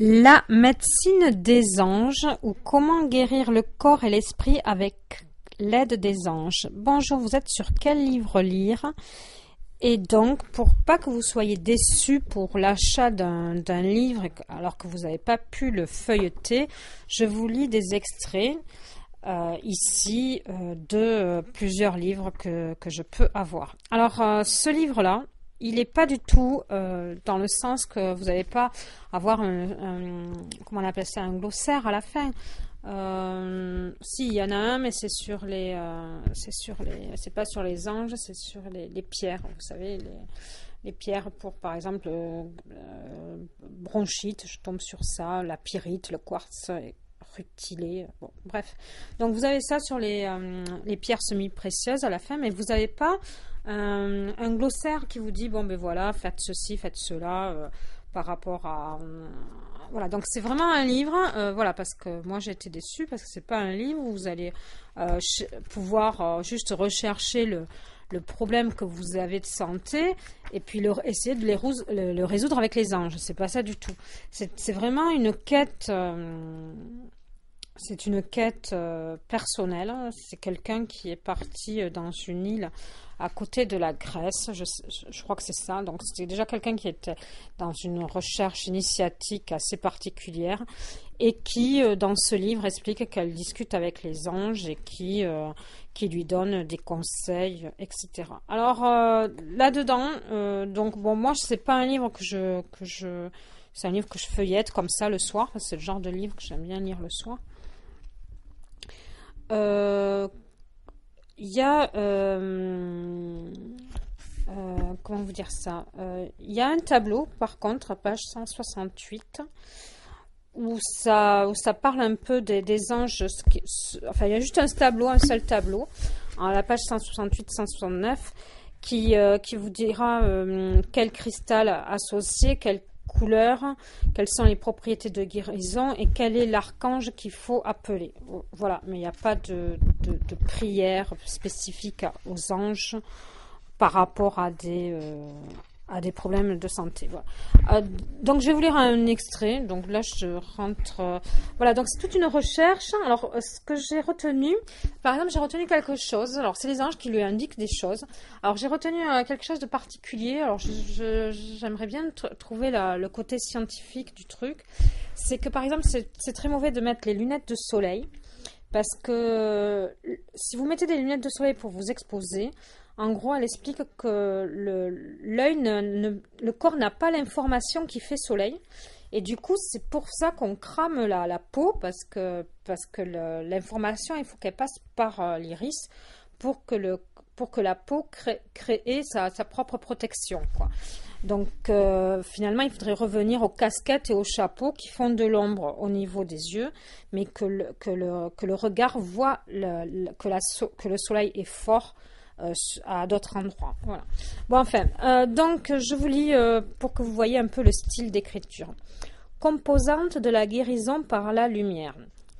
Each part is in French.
La médecine des anges ou comment guérir le corps et l'esprit avec l'aide des anges. Bonjour, vous êtes sur quel livre lire? Et donc, pour pas que vous soyez déçus pour l'achat d'un livre alors que vous n'avez pas pu le feuilleter, je vous lis des extraits ici de plusieurs livres que je peux avoir. Alors, ce livre-là, il n'est pas du tout dans le sens que vous n'allez pas avoir comment on appelle ça, un glossaire à la fin. Si, il y en a un, mais c'est c'est pas sur les anges, c'est sur les pierres. Vous savez, les pierres pour, par exemple, bronchite, je tombe sur ça, la pyrite, le quartz rutilé. Bon, bref. Donc vous avez ça sur les pierres semi-précieuses à la fin, mais vous n'avez pas un glossaire qui vous dit bon ben voilà, faites ceci, faites cela par rapport à voilà. Donc c'est vraiment un livre, voilà, parce que moi j'ai été déçue parce que c'est pas un livre où vous allez pouvoir juste rechercher le problème que vous avez de santé et puis essayer de le résoudre avec les anges. C'est pas ça du tout. C'est vraiment une quête. C'est une quête personnelle. C'est quelqu'un qui est parti dans une île à côté de la Grèce. Je crois que c'est ça. Donc, c'était déjà quelqu'un qui était dans une recherche initiatique assez particulière et qui, dans ce livre, explique qu'elle discute avec les anges et qui lui donne des conseils, etc. Alors, là-dedans, donc, bon, moi, c'est pas un livre c'est un livre que je feuillette comme ça le soir. C'est le genre de livre que j'aime bien lire le soir. Il y a comment vous dire ça, il y a un tableau par contre à page 168 où ça parle un peu des anges, enfin il y a juste un seul tableau à la page 168-169 qui vous dira quel cristal associé, quelle couleur, quelles sont les propriétés de guérison et quel est l'archange qu'il faut appeler. Voilà, mais il n'y a pas de prière spécifique aux anges par rapport à des problèmes de santé. Voilà. Donc je vais vous lire un extrait. Donc là je rentre. Voilà, donc c'est toute une recherche. Alors ce que j'ai retenu, par exemple, j'ai retenu quelque chose. Alors c'est les anges qui lui indiquent des choses. Alors j'ai retenu quelque chose de particulier. Alors j'aimerais bien trouver le côté scientifique du truc. C'est que par exemple c'est très mauvais de mettre les lunettes de soleil parce que si vous mettez des lunettes de soleil pour vous exposer, en gros, elle explique que le corps n'a pas l'information qui fait soleil. Et du coup, c'est pour ça qu'on crame la peau, parce que l'information, il faut qu'elle passe par l'iris pour que la peau crée sa propre protection, quoi. Donc, finalement, il faudrait revenir aux casquettes et aux chapeaux qui font de l'ombre au niveau des yeux, mais que le regard voit que le soleil est fort à d'autres endroits. Voilà. Bon, enfin, donc je vous lis pour que vous voyez un peu le style d'écriture. Composante de la guérison par la lumière.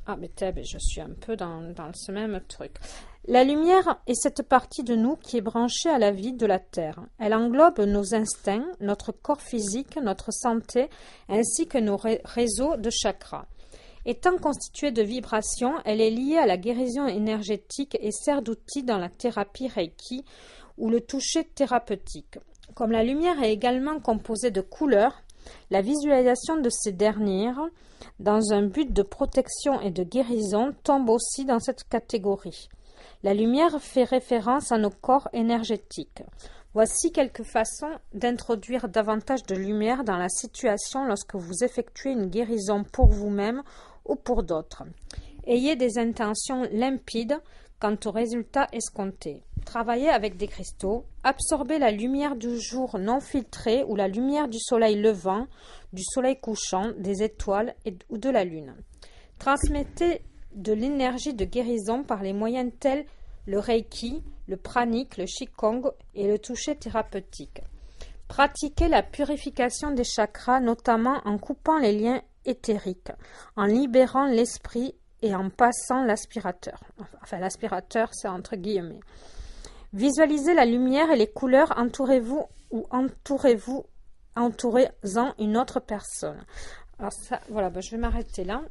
Ah, mais je suis un peu dans ce même truc. La lumière est cette partie de nous qui est branchée à la vie de la Terre. Elle englobe nos instincts, notre corps physique, notre santé, ainsi que nos réseaux de chakras. Étant constituée de vibrations, elle est liée à la guérison énergétique et sert d'outil dans la thérapie Reiki ou le toucher thérapeutique. Comme la lumière est également composée de couleurs, la visualisation de ces dernières, dans un but de protection et de guérison, tombe aussi dans cette catégorie. La lumière fait référence à nos corps énergétiques. Voici quelques façons d'introduire davantage de lumière dans la situation lorsque vous effectuez une guérison pour vous-même ou pour d'autres. Ayez des intentions limpides quant aux résultats escomptés. Travaillez avec des cristaux. Absorbez la lumière du jour non filtrée ou la lumière du soleil levant, du soleil couchant, des étoiles ou de la lune. Transmettez de l'énergie de guérison par les moyens tels le Reiki, le pranique, le Qigong et le toucher thérapeutique. Pratiquez la purification des chakras, notamment en coupant les liens éthériques, en libérant l'esprit et en passant l'aspirateur. Enfin, l'aspirateur, c'est entre guillemets. Visualisez la lumière et les couleurs, entourez-en une autre personne. Alors ça, voilà, bah, je vais m'arrêter là.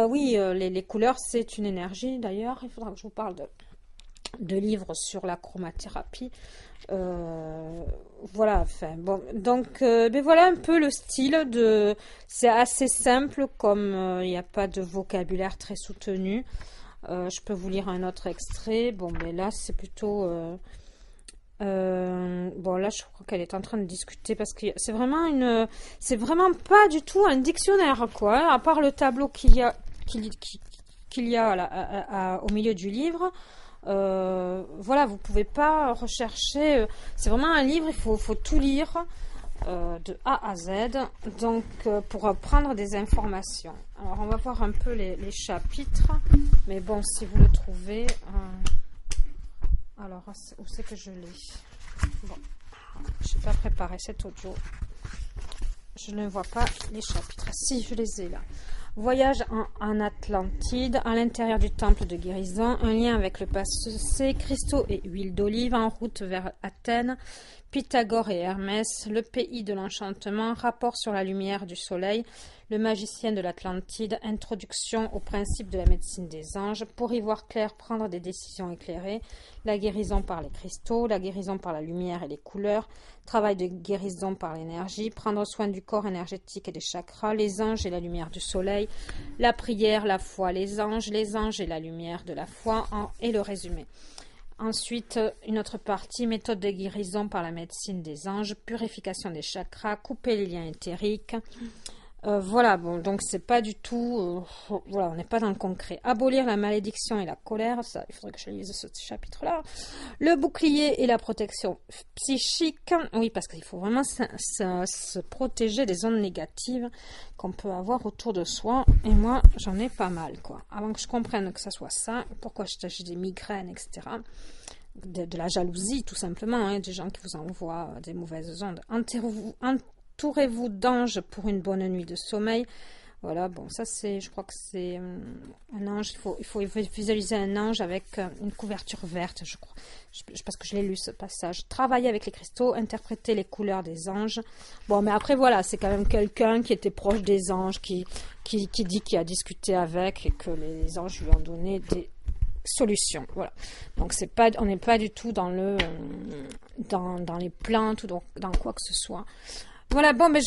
Oui, les couleurs, c'est une énergie. D'ailleurs, il faudra que je vous parle de livres sur la chromathérapie. Voilà, enfin, bon, donc, ben voilà un peu le style de... C'est assez simple, comme il n'y a pas de vocabulaire très soutenu. Je peux vous lire un autre extrait. Bon, mais là, c'est plutôt... bon, là, je crois qu'elle est en train de discuter parce que c'est vraiment pas du tout un dictionnaire, quoi, hein, à part le tableau qu'il y a là, au milieu du livre. Voilà, vous pouvez pas rechercher. C'est vraiment un livre, il faut tout lire de A à Z, donc pour prendre des informations. Alors, on va voir un peu les chapitres, mais bon, si vous le trouvez. Alors, où c'est que je l'ai? Bon, je n'ai pas préparé cet audio. Je ne vois pas les chapitres. Si, je les ai là. Voyage en Atlantide, à l'intérieur du temple de guérison, un lien avec le passé, cristaux et huile d'olive, en route vers Athènes, Pythagore et Hermès, le pays de l'enchantement, rapport sur la lumière du soleil, le magicien de l'Atlantide, introduction au principe de la médecine des anges, pour y voir clair, prendre des décisions éclairées, la guérison par les cristaux, la guérison par la lumière et les couleurs, travail de guérison par l'énergie, prendre soin du corps énergétique et des chakras, les anges et la lumière du soleil, la prière, la foi, les anges et la lumière de la foi, et le résumé. Ensuite, une autre partie, méthode de guérison par la médecine des anges, purification des chakras, couper les liens éthériques. Voilà, bon, donc c'est pas du tout, voilà, on n'est pas dans le concret. Abolir la malédiction et la colère, ça, il faudrait que je lise ce chapitre-là. Le bouclier et la protection psychique, oui, parce qu'il faut vraiment se protéger des ondes négatives qu'on peut avoir autour de soi. Et moi, j'en ai pas mal, quoi. Avant que je comprenne que ça soit ça, pourquoi j'ai des migraines, etc. De la jalousie, tout simplement, hein, des gens qui vous envoient des mauvaises ondes. Entourez-vous d'anges pour une bonne nuit de sommeil. Voilà, bon, ça c'est, je crois que c'est un ange. Il faut visualiser un ange avec une couverture verte, je crois. Parce que je l'ai lu ce passage. Travailler avec les cristaux, interpréter les couleurs des anges. Bon, mais après voilà, c'est quand même quelqu'un qui était proche des anges, qui dit qu'il a discuté avec et que les anges lui ont donné des solutions. Voilà. Donc on n'est pas du tout dans dans les plaintes ou dans quoi que ce soit. Voilà, bon, mais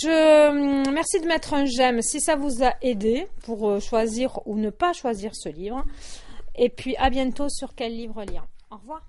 merci de mettre un j'aime si ça vous a aidé pour choisir ou ne pas choisir ce livre. Et puis, à bientôt sur Quel livre lire. Au revoir.